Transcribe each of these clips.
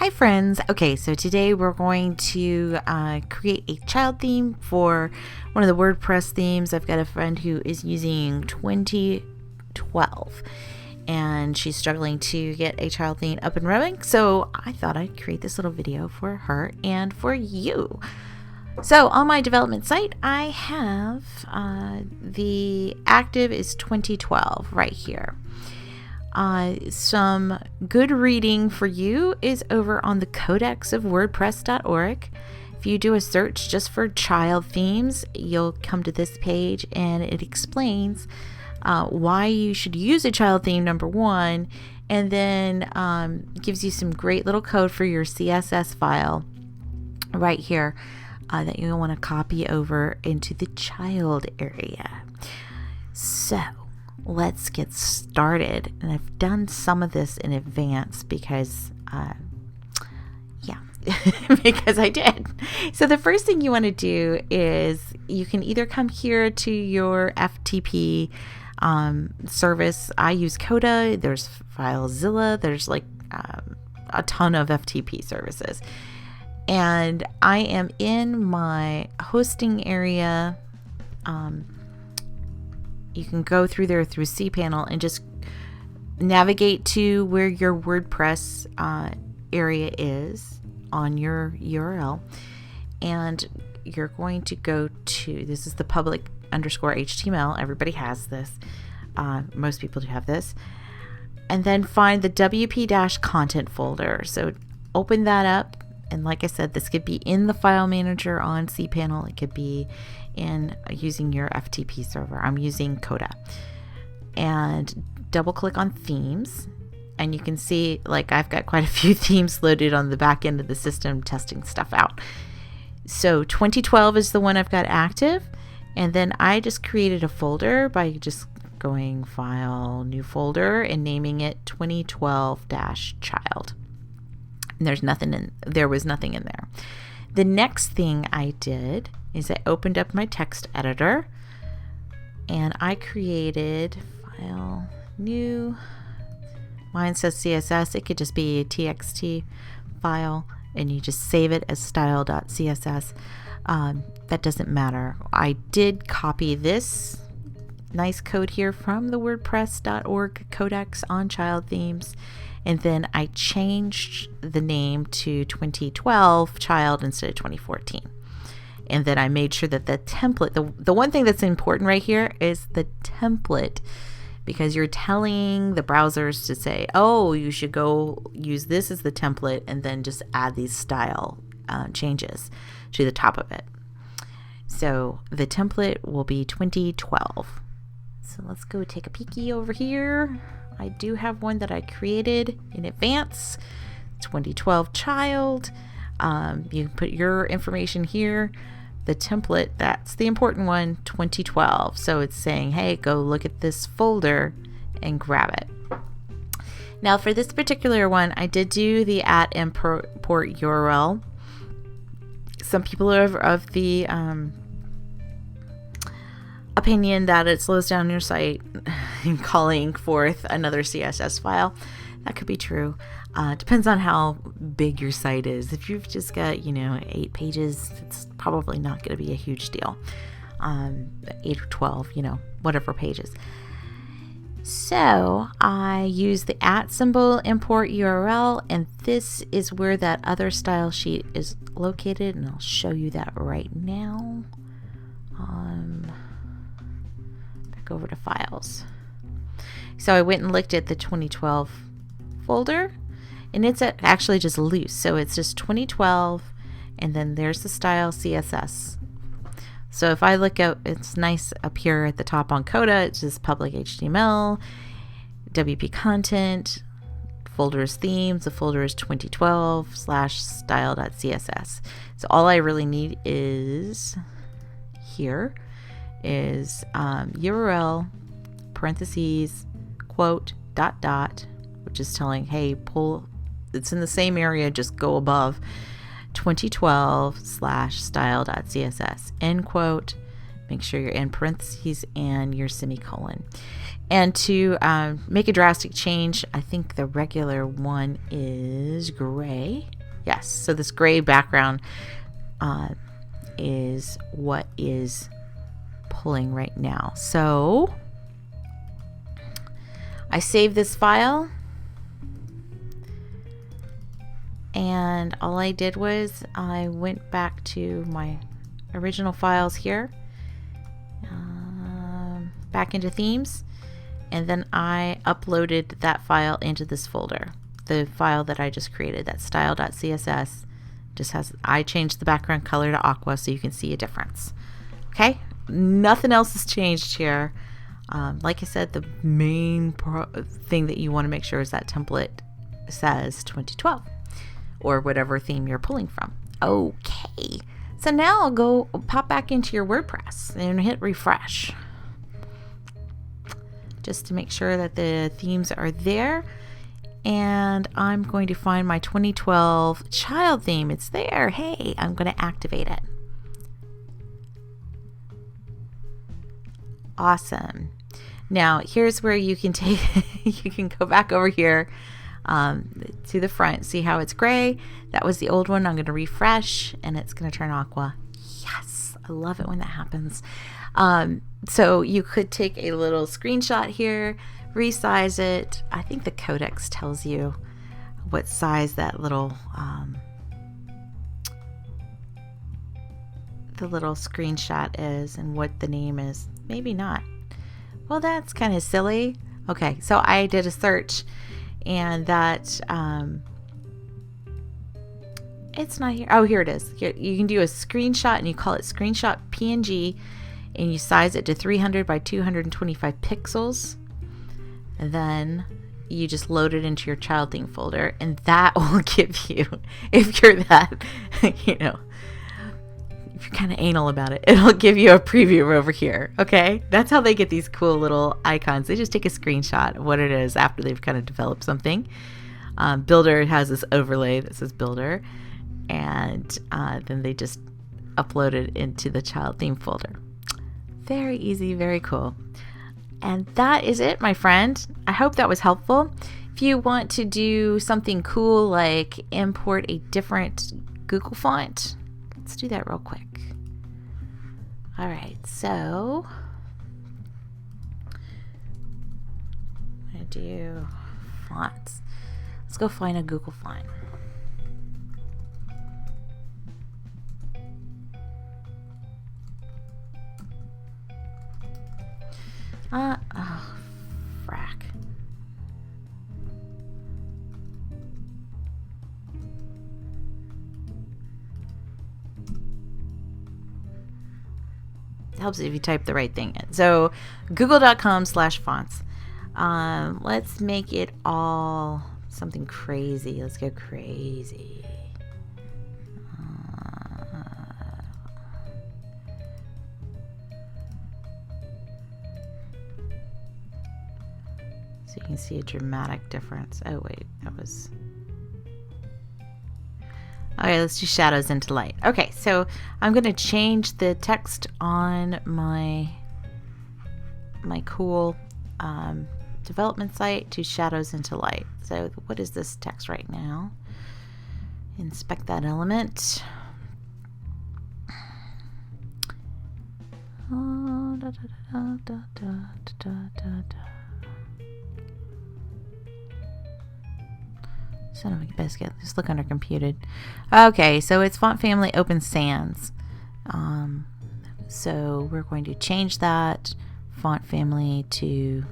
Hi friends. Okay, so today we're going to create a child theme for one of the WordPress themes. I've got a friend who is using 2012 and she's struggling to get a child theme up and running. So I thought I'd create this little video for her and for you. So on my development site, I have the active is 2012 right here. Some good reading for you is over on the codex of WordPress.org. If you do a search just for child themes, you'll come to this page and it explains why you should use a child theme, number one, and then gives you some great little code for your CSS file right here that you'll want to copy over into the child area. So let's get started. And I've done some of this in advance because because I did. So the first thing you want to do is you can either come here to your FTP service. I use Coda. There's FileZilla. There's like a ton of FTP services. And I am in my hosting area. You can go through there through cPanel and just navigate to where your WordPress area is on your URL. And you're going to go to, this is the public _HTML. Everybody has this. Most people do have this. And then find the WP-content folder. So open that up. And like I said, this could be in the file manager on cPanel. It could be in using your FTP server. I'm using Coda. And double click on themes. And you can see like I've got quite a few themes loaded on the back end of the system testing stuff out. So 2012 is the one I've got active. And then I just created a folder by just going File, New Folder, and naming it 2012-child. And there was nothing in there. The next thing I did is I opened up my text editor and I created File, New. Mine says CSS. It could just be a TXT file and you just save it as style.css. That doesn't matter. I did copy this nice code here from the WordPress.org codex on child themes. And then I changed the name to 2012 child instead of 2014. And then I made sure that the template, the one thing that's important right here is the template, because you're telling the browsers to say, oh, you should go use this as the template and then just add these style changes to the top of it. So the template will be 2012. So let's go take a peeky over here. I do have one that I created in advance, 2012 child. You can put your information here. The template, that's the important one, 2012. So it's saying, hey, go look at this folder and grab it. Now for this particular one, I did do the @import URL. Some people are of the opinion that it slows down your site in calling forth another CSS file. That could be true. Depends on how big your site is. If you've just got 8 pages, it's probably not going to be a huge deal. 8 or 12, whatever pages. So I use the @ import URL, and this is where that other style sheet is located, and I'll show you that right now. Back over to files. So I went and looked at the 2012 folder, and it's actually just loose. So it's just 2012, and then there's the style CSS. So if I look at, it's nice up here at the top on Coda, it's just public HTML, WP content, folder is themes, the folder is 2012/style.css. So all I really need is here is URL, parentheses, quote, ... which is telling, hey, pull, it's in the same area, just go above 2012/style.css, end quote, make sure you're in parentheses and your semicolon. And to make a drastic change, I think the regular one is gray. Yes, so this gray background is what is pulling right now. So I saved this file, and all I did was I went back to my original files here, back into themes, and then I uploaded that file into this folder. The file that I just created, that style.css, just has, I changed the background color to aqua so you can see a difference. Okay, nothing else has changed here. Like I said, the main thing that you want to make sure is that template says 2012 or whatever theme you're pulling from. Okay, so now I'll go pop back into your WordPress and hit refresh just to make sure that the themes are there. And I'm going to find my 2012 child theme. It's there. Hey, I'm going to activate it. Awesome. Now here's where you can take you can go back over here to the front. See how it's gray? That was the old one. I'm going to refresh and it's going to turn aqua. Yes, I love it when that happens. So you could take a little screenshot here, resize it. I think the codex tells you what size that little the little screenshot is and what the name is. Maybe not. Well, that's kind of silly. Okay, so I did a search and that it's not here. Oh, here it is. Here, you can do a screenshot and you call it screenshot PNG and you size it to 300 by 225 pixels. And then you just load it into your child theme folder, and that will give you, if you're that, you know, if you're kind of anal about it, it'll give you a preview over here. Okay, that's how they get these cool little icons. They just take a screenshot of what it is after they've kind of developed something. Builder has this overlay that says Builder, and then they just upload it into the child theme folder. Very easy, very cool. And that is it, my friend. I hope that was helpful. If you want to do something cool like import a different Google font, let's do that real quick. All right, so I'm going to do fonts. Let's go find a Google font. Oh, frack. It helps if you type the right thing in. So google.com/fonts. Let's make it all something crazy. Let's go crazy. So you can see a dramatic difference. Oh wait, that was... Okay, let's do shadows into light. Okay, so I'm going to change the text on my cool development site to shadows into light. So what is this text right now? Inspect that element. Oh, da, da, da, da, da, da, da, da. Son of a biscuit. Just look under computed. Okay, so it's font family Open Sans. So we're going to change that font family to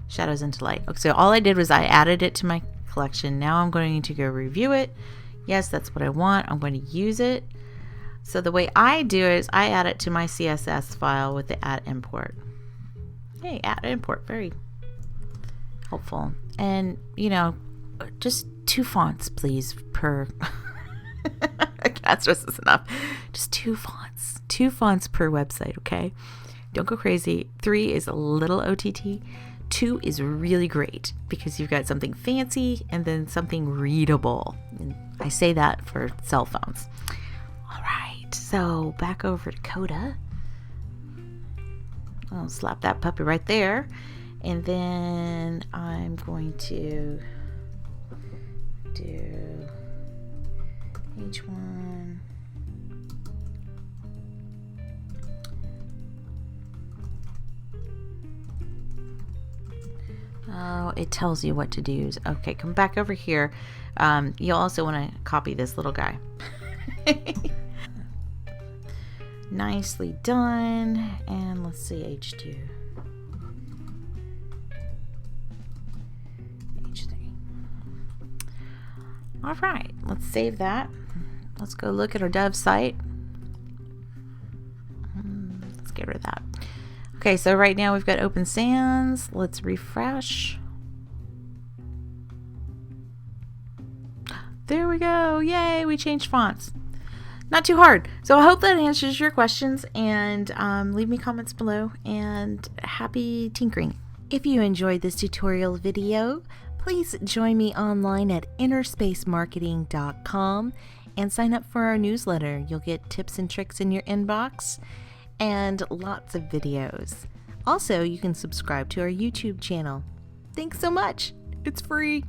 shadows into light. Okay, so all I did was I added it to my collection. Now I'm going to go review it. Yes, that's what I want. I'm going to use it. So the way I do it is I add it to my CSS file with the add import. Hey, add import. Very helpful. And, you know, just 2 fonts, please, per... I can't stress this enough. Just 2 fonts. 2 fonts per website, okay? Don't go crazy. 3 is a little OTT. 2 is really great because you've got something fancy and then something readable. And I say that for cell phones. All right, so back over to Coda. I'll slap that puppy right there. And then I'm going to do each one. Oh, it tells you what to do. Okay, come back over here. You'll also want to copy this little guy. Nicely done. And let's see, H2. H3. All right, let's save that. Let's go look at our dev site. Let's get rid of that. Okay, so right now we've got Open Sans. Let's refresh. There we go. Yay, we changed fonts. Not too hard. So I hope that answers your questions, and leave me comments below, and happy tinkering. If you enjoyed this tutorial video, please join me online at innerspacemarketing.com and sign up for our newsletter. You'll get tips and tricks in your inbox and lots of videos. Also, you can subscribe to our YouTube channel. Thanks so much. It's free.